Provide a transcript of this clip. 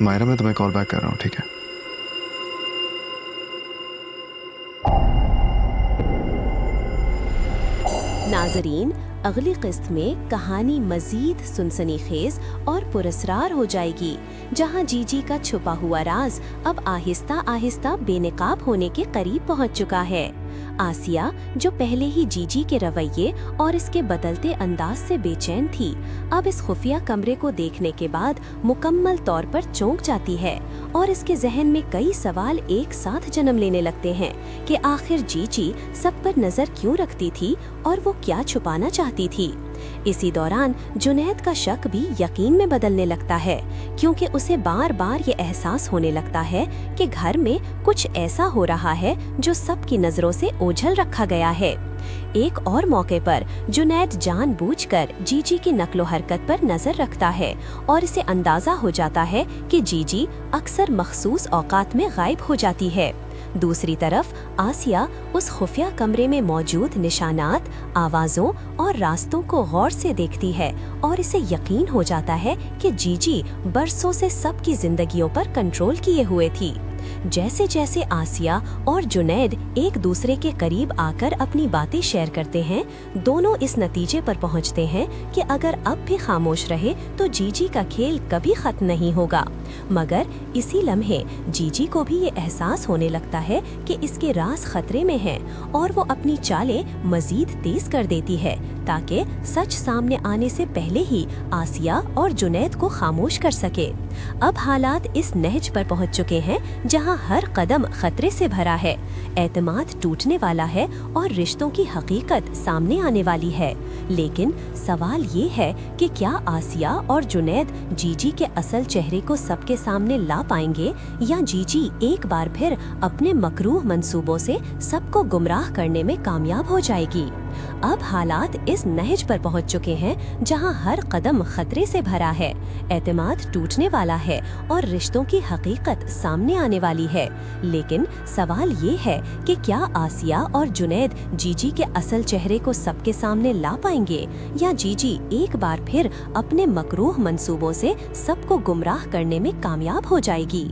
मायरा, मैं तुम्हें call back कर रहा हूँ, ठीक है? नाजरीन, अगली किस्त में कहानी मजीद सनसनीखेज और पुरस्रार हो जाएगी, जहां जीजी का छुपा हुआ राज अब आहिस्ता आहिस्ता बेनकाब होने के करीब पहुंच चुका है। आसिया, जो पहले ही जीजी के रवैये और इसके बदलते अंदाज से बेचैन थी, अब इस खुफिया कमरे को देखने के बाद मुकम्मल तौर पर चौंक जाती है और इसके जहन में कई सवाल एक साथ जन्म लेने लगते हैं कि आखिर जीजी सब पर नजर क्यों रखती थी और वो क्या छुपाना चाहती थी। इसी दौरान जुनैद का शक भी यकीन में बदलने लगता है, क्योंकि उसे बार बार ये एहसास होने लगता है कि घर में कुछ ऐसा हो रहा है जो सबकी नजरों से ओझल रखा गया है। एक और मौके पर जुनैद जानबूझकर जीजी की नक्लो हरकत पर नजर रखता है और इसे अंदाजा हो जाता है कि जीजी अक्सर मखसूस औकात में गायब हो जाती है। दूसरी तरफ आसिया उस खुफिया कमरे में मौजूद निशानात, आवाज़ों और रास्तों को गौर से देखती है और इसे यकीन हो जाता है कि जीजी बरसों से सबकी जिंदगियों पर कंट्रोल किए हुए थी। जैसे जैसे आसिया और जुनैद एक दूसरे के करीब आकर अपनी बातें शेयर करते हैं, दोनों इस नतीजे पर पहुंचते हैं कि अगर अब भी खामोश रहे तो जीजी का खेल कभी खत्म नहीं होगा। मगर इसी लम्हे जीजी को भी ये एहसास होने लगता है कि इसके राज खतरे में हैं और वो अपनी चालें मजीद तेज कर देती है ताकि सच सामने आने से पहले ही आसिया और जुनैद को खामोश कर सके। अब हालात इस नहज पर पहुंच चुके हैं जहां हर कदम खतरे से भरा है, एतमाद टूटने वाला है और रिश्तों की हकीकत सामने आने वाली है। लेकिन सवाल ये है कि क्या आसिया और जुनैद जीजी के असल चेहरे को सबके सामने ला पाएंगे या जीजी एक बार फिर अपने मकरूह मंसूबों से सबको गुमराह करने में कामयाब हो जाएगी। अब हालात इस नहज पर पहुंच चुके हैं जहां हर कदम खतरे से भरा है, एतमाद टूटने वाला है और रिश्तों की हकीकत सामने आने वाली है। लेकिन सवाल ये है कि क्या आसिया और जुनैद जीजी के असल चेहरे को सबके सामने ला पाएंगे या जीजी एक बार फिर अपने मकरूह मंसूबों से सबको गुमराह करने में कामयाब हो जाएगी।